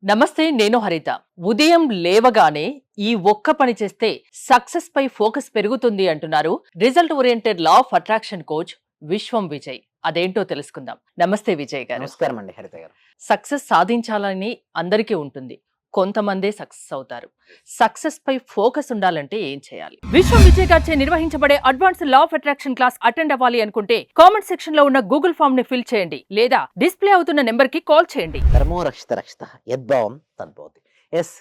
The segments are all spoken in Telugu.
నమస్తే, నేను హరిత. ఉదయం లేవగానే ఈ ఒక్క పని చేస్తే సక్సెస్ పై ఫోకస్ పెరుగుతుంది అంటున్నారు result oriented law of attraction coach విశ్వం విజయ్. అదేంటో తెలుసుకుందాం. నమస్తే విజయ్ గారు. నమస్కారం అండి హరిత గారు. సక్సెస్ సాధించాలని అందరికీ ఉంటుంది. కొంతమందే సక్సెస్ అవుతారు. సక్సెస్ పై ఫోకస్ ఉండాలంటే ఏం చేయాలి? విశ్వం విజయ్ గారిచే నిర్వహించబడే advanced law of attraction class attend అవ్వాలి అనుకుంటే కామెంట్ సెక్షన్ లో ఉన్న గూగుల్ ఫామ్ ని ఫిల్ చేయండి, లేదా డిస్ప్లే అవుతున్న నెంబర్ కి కాల్ చేయండి. ధర్మో రక్షిత రక్షిత యద్భావం తద్భవతి. ఎస్,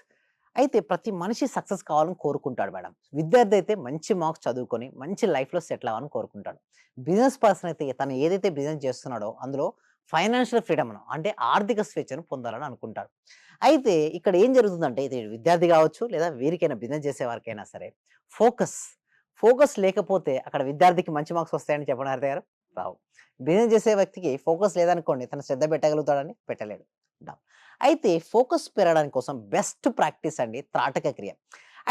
అయితే ప్రతి మనిషి సక్సెస్ కావాలని కోరుకుంటాడు మేడం. విద్యార్థి అయితే మంచి మార్క్స్ చదువుకొని మంచి లైఫ్లో సెటిల్ అవ్వాలని కోరుకుంటాడు. బిజినెస్ పర్సన్ అయితే తను ఏదైతే బిజినెస్ చేస్తున్నాడో అందులో ఫైనాన్షియల్ ఫ్రీడమ్ అంటే ఆర్థిక స్వేచ్ఛను పొందాలని అనుకుంటాడు. అయితే ఇక్కడ ఏం జరుగుతుందంటే ఇది విద్యార్థి కావచ్చు లేదా వీరికైనా బిజినెస్ చేసే వారికైనా సరే ఫోకస్ ఫోకస్ లేకపోతే అక్కడ విద్యార్థికి మంచి మార్క్స్ వస్తాయని చెప్పడం హరిత గారు రావు. బిజినెస్ చేసే వ్యక్తికి ఫోకస్ లేదనుకోండి తను శ్రద్ధ పెట్టగలుగుతాడని పెట్టలేడు. అయితే ఫోకస్ పెరగడానికి కోసం బెస్ట్ ప్రాక్టీస్ అండి త్రాటక క్రియ.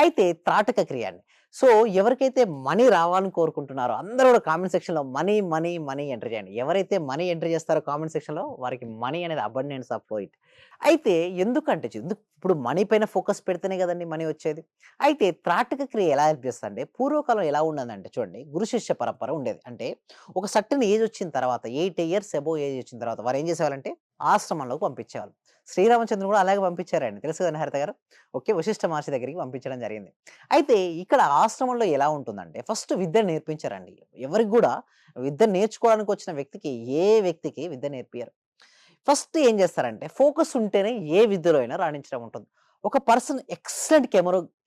అయితే త్రాటక క్రియ అండి. సో ఎవరికైతే మనీ రావాలని కోరుకుంటున్నారో అందరూ కూడా కామెంట్ సెక్షన్లో మనీ మనీ మనీ ఎంటర్ చేయండి. ఎవరైతే మనీ ఎంటర్ చేస్తారో కామెంట్ సెక్షన్లో వారికి మనీ అనేది అబండెన్స్ ఆఫ్ ఫ్లో ఇట్. అయితే ఎందుకంటే ఇప్పుడు మనీ పైన ఫోకస్ పెడితేనే కదండి మనీ వచ్చేది. అయితే త్రాటక క్రియ ఎలా హెల్ప్ చేస్తుంది అంటే పూర్వకాలం ఎలా ఉండదంటే చూడండి, గురు శిష్య పరంపర ఉండేది. అంటే ఒక సర్టన్ ఏజ్ వచ్చిన తర్వాత 8 years అబోవ్ ఏజ్ వచ్చిన తర్వాత వారు ఏం చేసేవాళ్ళంటే ఆశ్రమంలోకి పంపించేవాళ్ళు. శ్రీరామచంద్రుడు కూడా అలాగే పంపించారండి, తెలుసు కదండి హరిత గారు. ఓకే, వశిష్ఠ మహర్షి దగ్గరికి పంపించడం జరిగింది. అయితే ఇక్కడ ఆశ్రమంలో ఎలా ఉంటుందంటే ఫస్ట్ విద్య నేర్పించారండి. ఎవరికి కూడా విద్య నేర్చుకోవడానికి వచ్చిన వ్యక్తికి ఏ వ్యక్తికి విద్య నేర్పియరు. ఫస్ట్ ఏం చేస్తారంటే ఫోకస్ ఉంటేనే ఏ విద్యలో అయినా రాణించడం ఉంటుంది. ఒక పర్సన్ ఎక్సలెంట్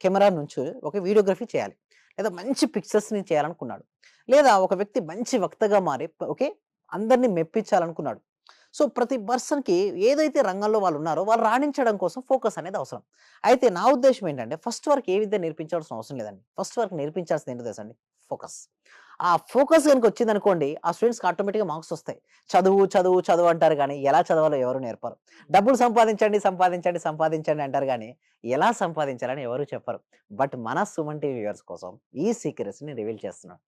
కెమెరా నుంచి ఒక వీడియోగ్రఫీ చేయాలి, లేదా మంచి పిక్చర్స్ని చేయాలనుకున్నాడు, లేదా ఒక వ్యక్తి మంచి వక్తగా మారి ఓకే అందరినీ మెప్పించాలనుకున్నాడు. సో ప్రతి పర్సన్కి ఏదైతే రంగంలో వాళ్ళు ఉన్నారో వాళ్ళు రాణించడం కోసం ఫోకస్ అనేది అవసరం. అయితే నా ఉద్దేశం ఏంటంటే ఫస్ట్ వరకు ఏ విద్య నేర్పించాల్సిన అవసరం లేదండి. ఫస్ట్ వరకు నేర్పించాల్సింది ఏంటో తెలుసండి, ఫోకస్. ఆ ఫోకస్ కనుక వచ్చిందనుకోండి ఆ స్టూడెంట్స్కి ఆటోమేటిక్గా మార్క్స్ వస్తాయి. చదువు చదువు చదువు అంటారు కానీ ఎలా చదవాలో ఎవరు నేర్పరు. డబ్బులు సంపాదించండి సంపాదించండి సంపాదించండి అంటారు కానీ ఎలా సంపాదించాలని ఎవరు చెప్పరు. బట్ మన సుమన్ టీవీ వ్యూవర్స్ కోసం ఈ సీక్రెట్స్ని రివీల్ చేస్తున్నాను.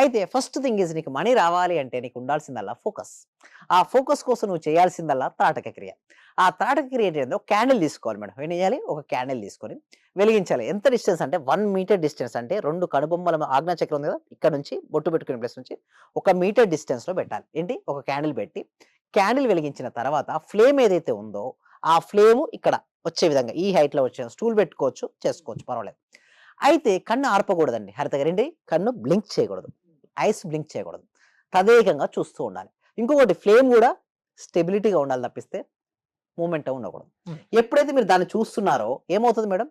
అయితే ఫస్ట్ థింగ్ ఈజ్ నీకు మనీ రావాలి అంటే నీకు ఉండాల్సిందల్లా ఫోకస్. ఆ ఫోకస్ కోసం నువ్వు చేయాల్సిందల్లా తాటక క్రియ. ఆ తాటక క్రియ ఏంటో క్యాండిల్ తీసుకోవాలి మేడం. ఏం చేయాలి, ఒక క్యాండిల్ తీసుకొని వెలిగించాలి. ఎంత డిస్టెన్స్ అంటే 1 meter డిస్టెన్స్, అంటే 2 కనుబొమ్మల ఆజ్ఞా చక్రం ఉంది కదా, ఇక్కడ నుంచి బొట్టు పెట్టుకునే ప్లేస్ నుంచి 1 meter డిస్టెన్స్లో పెట్టాలి. ఏంటి, ఒక క్యాండిల్ పెట్టి క్యాండిల్ వెలిగించిన తర్వాత ఫ్లేమ్ ఏదైతే ఉందో ఆ ఫ్లేమ్ ఇక్కడ వచ్చే విధంగా ఈ హైట్లో వచ్చే స్టూల్ పెట్టుకోవచ్చు, చేసుకోవచ్చు, పర్వాలేదు. అయితే కన్ను ఆర్పకూడదండి హరిత గారు. ఏంటి, కన్ను బ్లింక్ చేయకూడదు, ఐస్ బ్లింక్ చేయకూడదు, తదేకంగా చూస్తూ ఉండాలి. ఇంకొకటి ఫ్లేమ్ కూడా స్టెబిలిటీగా ఉండాలి తప్పిస్తే మూమెంట్ ఉండకూడదు. ఎప్పుడైతే మీరు దాన్ని చూస్తున్నారో ఏమవుతుంది మేడం,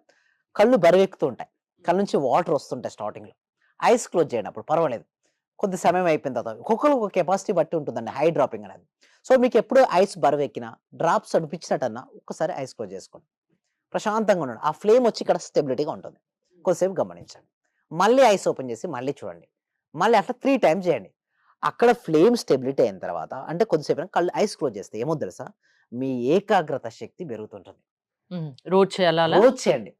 కళ్ళు బరువెక్కుతూ ఉంటాయి, కళ్ళ నుంచి వాటర్ వస్తుంటాయి స్టార్టింగ్లో. ఐస్ క్లోజ్ చేయండి, అప్పుడు పర్వాలేదు. కొద్ది సమయం అయిపోయిన తర్వాత ఒక్కొక్కరు ఒక కెపాసిటీ బట్టి ఉంటుందండి హై డ్రాపింగ్ అనేది. సో మీకు ఎప్పుడు ఐస్ బరువెక్కినా డ్రాప్స్ అనిపించినట్టన్నా ఒక్కసారి ఐస్ క్లోజ్ చేసుకోండి, ప్రశాంతంగా ఉండండి. ఆ ఫ్లేమ్ వచ్చి ఇక్కడ స్టెబిలిటీగా ఉంటుంది. కొద్దిసేపు గమనించండి, మళ్ళీ ఐస్ ఓపెన్ చేసి మళ్ళీ చూడండి, మళ్ళీ అట్లా 3 times చేయండి. అక్కడ ఫ్లేమ్ స్టెబిలిటీ అయిన తర్వాత అంటే కొద్దిసేపు కళ్ళు ఐస్ క్లోజ్ చేస్తే ఏమో తెలుసా, మీ ఏకాగ్రత శక్తి పెరుగుతుంటుంది. రోజు చేయాలా అలా? రోజు చేయండి.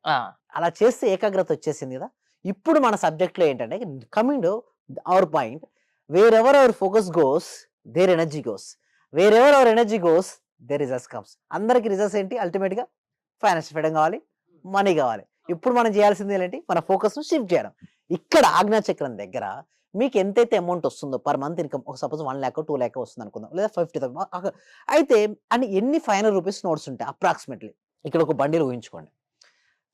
అలా చేస్తే ఏకాగ్రత వచ్చేసింది కదా. ఇప్పుడు మన సబ్జెక్ట్లో ఏంటంటే coming to our point, wherever our focus goes there energy goes, wherever our energy goes there results comes. అందరికి రిజల్ట్స్ ఏంటి, అల్టిమేట్గా ఫైనాన్షియల్ ఫ్రీడమ్ కావాలి, మనీ కావాలి. ఇప్పుడు మనం చేయాల్సింది ఏంటి, మన ఫోకస్ను షిఫ్ట్ చేయడం. ఇక్కడ ఆజ్ఞా చక్రం దగ్గర మీకు ఎంతైతే అమౌంట్ వస్తుందో పర్ మంత్ ఇన్కమ్, ఒక సపోజ్ 1 lakh 2 lakh వస్తుంది అనుకుందాం, లేదా 50,000 అయితే అని ఎన్ని 500 రూపీస్ నోట్స్ ఉంటాయి అప్రాక్సిమేట్లీ. ఇక్కడ ఒక బండిల్ ఊహించుకోండి.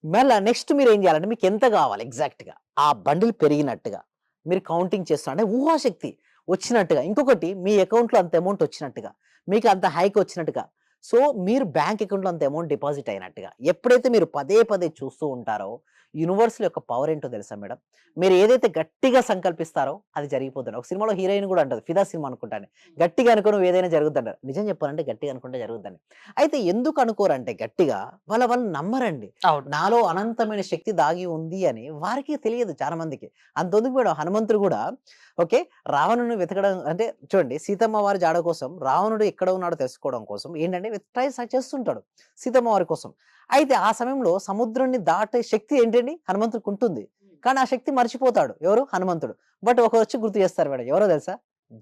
మళ్ళీ నెక్స్ట్ మీరు ఏం చేయాలంటే మీకు ఎంత కావాలి ఎగ్జాక్ట్గా ఆ బండిల్ పెరిగినట్టుగా మీరు కౌంటింగ్ చేస్తున్నారు, అంటే ఊహాశక్తి వచ్చినట్టుగా. ఇంకొకటి మీ అకౌంట్లో అంత అమౌంట్ వచ్చినట్టుగా, మీకు అంత హైక్ వచ్చినట్టుగా. సో మీరు బ్యాంక్ అకౌంట్లో అంత అమౌంట్ డిపాజిట్ అయినట్టుగా ఎప్పుడైతే మీరు పదే పదే చూస్తూ ఉంటారో యూనివర్సల్ యొక్క పవర్ ఏంటో తెలుసా మేడం. మీరు ఏదైతే గట్టిగా సంకల్పిస్తారో అది జరిగిపోతుంది. ఒక సినిమాలో హీరోయిన్ కూడా అంటది, ఫిదా సినిమా అనుకుంటాను, గట్టిగా అనుకో నువ్వు ఏదైనా జరుగుతుంటారు. నిజం చెప్పాలంటే గట్టిగా అనుకుంటే జరుగుతుంది. అయితే ఎందుకు అనుకోరంటే గట్టిగా వాళ్ళు నమ్మరండి. నాలో అనంతమైన శక్తి దాగి ఉంది అని వారికి తెలియదు చాలా మందికి. అంతెందుకు మేడం, హనుమంతుడు కూడా ఓకే రావణుని వెతకడం అంటే చూడండి, సీతమ్మ వారి జాడ కోసం రావణుడు ఎక్కడ ఉన్నాడో తెలుసుకోవడం కోసం ఏంటంటే ట్రై చేస్తుంటాడు సీతమ్మ వారి కోసం. అయితే ఆ సమయంలో సముద్రాన్ని దాటే శక్తి ఏంటండి హనుమంతుడికి ఉంటుంది, కానీ ఆ శక్తి మర్చిపోతాడు ఎవరు, హనుమంతుడు. బట్ ఒక వచ్చి గుర్తు చేస్తారు మేడం, ఎవరో తెలుసా,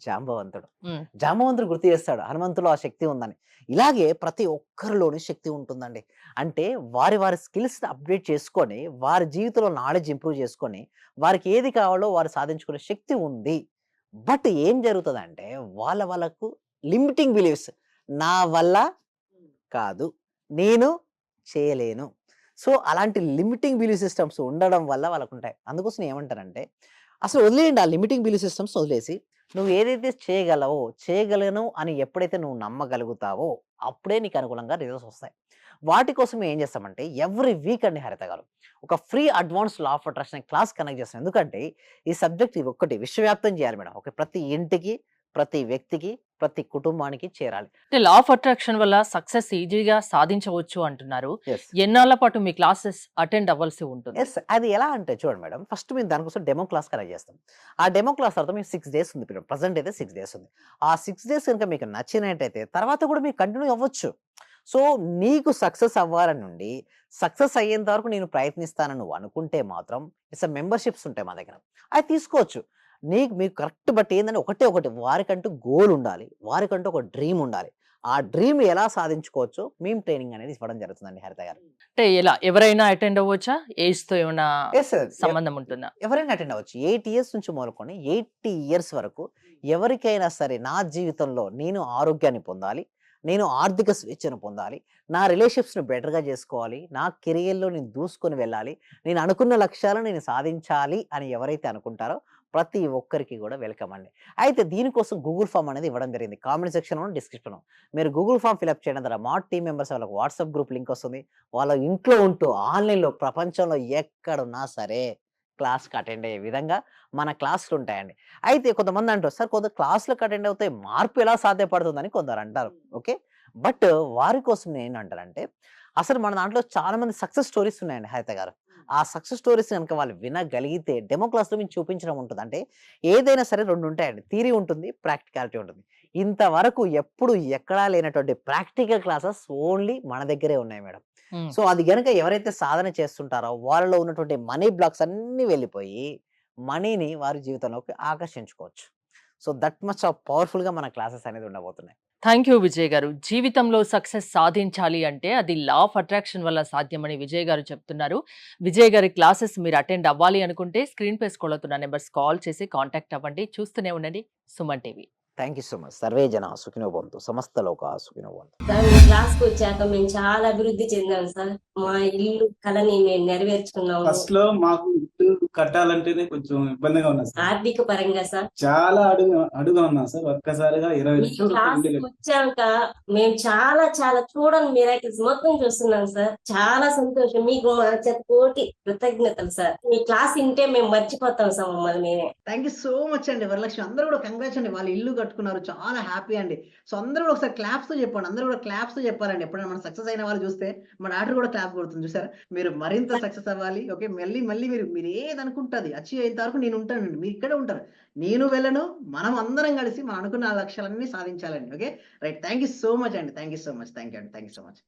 జాంబవంతుడు. హ్మ్. జాంబవంతుడు గుర్తు చేస్తాడు హనుమంతులో ఆ శక్తి ఉందని. ఇలాగే ప్రతి ఒక్కరిలోని శక్తి ఉంటుందండి. అంటే వారి స్కిల్స్‌ని అప్‌డేట్ చేసుకొని, వారి జీవితంలో నాలెడ్జ్ ఇంప్రూవ్ చేసుకొని, వారికి ఏది కావాలో వారు సాధించుకునే శక్తి ఉంది. బట్ ఏం జరుగుతదంటే వాళ్ళకు లిమిటింగ్ బిలీఫ్స్. నా వల్ల కాదు. నేను చేయలేను. సో, అలాంటి లిమిటింగ్ బిలీఫ్ సిస్టమ్స్ ఉండడం వల్ల వాళ్ళకుంటాయి. అందుకోసం ఏమంటానంటే, అసలు వదిలేయండి ఆ లిమిటింగ్ బిలీఫ్ సిస్టమ్స్ వదిలేసి, నువ్వు ఏదైతే చేయగలవో, చేయగలను అని ఎప్పుడైతే నువ్వు నమ్మగలుగుతావో, అప్పుడే నీకు అనుగుణంగా రిజల్ట్స్ వస్తాయి. వాటి కోసం ఏం చేస్తామంటే, ఎవ్రీ వీక్ అండి హరిత గారు, ఒక free advance law of attraction class connect చేస్తాం. ఎందుకంటే, ఈ సబ్జెక్ట్ ఇది ఒక్కటి విశ్వవ్యాప్తం చేయాలి మేడం. ఓకే. ప్రతి ఇంటికి, ప్రతి వ్యక్తికి, ప్రతి కుటుంబానికి చేరాలి. అంటే లా ఆఫ్ అట్రాక్షన్ వల్ల సక్సెస్ ఈజీగా సాధించవచ్చు అంటున్నారు. యెస్. ఎన్నాళ్ళ పాటు మీ క్లాసెస్ అటెండ్ అవ్వాల్సి ఉంటుంది? యెస్. అది ఎలా అంటే చూడండి మేడం. ఫస్ట్ మేము దానికోసం డెమో క్లాస్ కనెక్ట్ చేస్తాం. ఆ డెమో క్లాస్ తర్వాత మీకు 6 డేస్ ఉంది. ఇప్పుడు ప్రెజెంట్ అయితే 6 డేస్ ఉంది. ఆ 6 డేస్ గనుక మీకు నచ్చినట్టయితే తర్వాత కూడా మీరు కంటిన్యూ అవ్వచ్చు. సో, నీకు సక్సెస్ అవ్వాలనుండి, సక్సెస్ అయ్యేంత వరకు నేను ప్రయత్నిస్తానని నువ్వు అనుకుంటే మాత్రం మెంబర్‌షిప్స్ ఉంటాయి మా దగ్గర. అవి తీసుకోవచ్చు. మీకు కరెక్ట్ బట్ ఏందంటే ఒకటే ఒకటి వారికంటూ గోల్ ఉండాలి. వారికంటూ ఒక డ్రీమ్ ఉండాలి. ఆ డ్రీమ్ ఎలా సాధించుకోవచ్చో మేము ట్రైనింగ్ అనేది ఇవ్వడం జరుగుతుందండి హరిత గారు. అంటే ఎలా? ఎవరైనా అటెండ్ అవ్వచ్చా? ఏజ్‌తో ఏమన్నా యెస్ సార్. సంబంధం ఉంటుందా? ఎవరైనా అటెండ్ అవ్వచ్చు. 8 ఇయర్స్ నుంచి మొదలుకొని 80 ఇయర్స్ వరకు ఎవరికైనా సరే నా జీవితంలో నేను ఆరోగ్యాన్ని పొందాలి. నేను ఆర్థిక స్వేచ్ఛను పొందాలి. నా రిలేషన్‌షిప్స్‌ని బెటర్‌గా చేసుకోవాలి. నా కెరియర్‌లో నేను దూసుకొని వెళ్ళాలి. నేను అనుకున్న లక్ష్యాలను నేను సాధించాలి అని ఎవరైతే అనుకుంటారో ప్రతి ఒక్కరికి కూడా వెల్కమ్ అండి. అయితే దీనికోసం గూగుల్ ఫార్మ్ అనేది ఇవ్వడం జరిగింది. కామెంట్ సెక్షన్‌లోను, డిస్క్రిప్షన్‌లో. మీరు గూగుల్ ఫార్మ్ ఫిలప్ చేయడం ద్వారా మా టీమ్ మెంబర్స్ వాళ్ళకి వాట్సాప్ గ్రూప్ లింక్ వస్తుంది. వాళ్ళ ఇంట్లో ఉంటూ ఆన్‌లైన్‌లో ప్రపంచంలో ఎక్కడున్నా సరే క్లాస్‌కి అటెండ్ అయ్యే విధంగా మన క్లాసులుంటాయండి. అయితే కొంతమంది అంటారు, "సార్ కొంత క్లాస్‌లకు అటెండ్ అవుతే మార్పు ఎలా సాధ్యపడుతుందని" కొందరు అంటారు. ఓకే. బట్ వారి కోసం నేనేంటంటానంటే, అసలు మన దాంట్లో చాలా మంది సక్సెస్ స్టోరీస్ ఉన్నాయండి హరిత గారు. ఆ సక్సెస్ స్టోరీస్ గనుక వాళ్ళు వినగలిగితే డెమో క్లాస్‌లో మేము చూపించడం ఉంటది. అంటే ఏదైనా సరే 2 ఉంటాయండి. థియరీ ఉంటుంది, ప్రాక్టికాలిటీ ఉంటుంది. ఇంతవరకు ఎప్పుడు ఎక్కడా లేనటువంటి ప్రాక్టికల్ క్లాసెస్ ఓన్లీ మన దగ్గరే ఉన్నాయి మేడం. హ్మ్. సో, అది గనక ఎవరైతే సాధన చేస్తుంటారో వాళ్ళలో ఉన్నటువంటి మనీ బ్లాక్స్ అన్నీ వెళ్ళిపోయి, మనీని వారి జీవితంలోకి ఆకర్షించుకోవచ్చు. సో, దట్ మచ్ ఆఫ్ పవర్‌ఫుల్‌గా మన క్లాసెస్ అనేది ఉండబోతున్నాయి. థాంక్ యూ విజయ్ గారు. జీవితంలో సక్సెస్ సాధించాలి అంటే అది లా ఆఫ్ అట్రాక్షన్ వల్ల సాధ్యమని విజయ్ గారు చెప్తున్నారు. విజయ్ గారి క్లాసెస్ మీరు అటెండ్ అవ్వాలి అనుకుంటే స్క్రీన్ పై స్క్రోల్ అవుతున్న నంబర్స్ కాల్ చేసి కాంటాక్ట్ అవ్వండి. చూస్తూనే ఉండండి Suman TV. Thank you so much. Survey జన సుఖినో భవంతు. సమస్త లోకా సుఖినో భవంతు. సార్ మీ క్లాస్‌కొచ్చాక మేము చాలా అభివృద్ధి చెందాం సార్. మా ఇల్లు కలని మేము నెరవేర్చుకున్నాము. ఫస్ట్‌లో మాకు ఇల్లు కట్టాలంటేనే కొంచెం ఇబ్బందిగా ఉన్నది సార్. ఆర్థిక పరంగా సార్. చాలా అడుగుగా ఉన్నాం సార్. ఒక్కసారిగా 20 మీ లక్షల రూపాయలు ఇల్లు క్లాస్‌కొచ్చాక మేము చాలా చాలా చూడని మిరాకిల్స్ మొత్తం చూస్తున్నాం సార్. చాలా సంతోషం. మీకు మా కోటి కృతజ్ఞతలు సార్. మీ క్లాస్ వింటే మేము మర్చిపోతాం సార్ మమ్మల్ని మేమే. థ్యాంక్ యూ సో మచ్ అండి వరలక్ష్మి. అందరూ కూడా కంగ్రాట్స్ అండి. వాళ్ళు ఇల్లు కట్టుకున్నారు. చాలా హ్యాపీ అండి. సో, అందరూ కూడా ఒకసారి క్లాప్స్‌తో చెప్పండి. అందరూ కూడా క్లాప్స్‌తో చెప్పాలండి. ఎప్పుడైనా మనం సక్సెస్ అయిన వాళ్ళు చూస్తే మా డాటర్ కూడా క్లాప్ కొడుతుంది చూసారా? మీరు మరింత సక్సెస్ అవ్వాలి. ఓకే. మళ్ళీ మీరు ఏదనుకుంటే అది అచీవ్ అయ్యేంత వరకు నేను ఉంటానండి. మీరు ఇక్కడే ఉంటారు. నేను వెళ్ళను. మనం అందరం కలిసి మనం అనుకున్న ఆ లక్ష్యాలన్నీ సాధించాలండి. Okay. Right. Thank you so much అండి. Thank you so much. Thank you అండి. Thank you so much.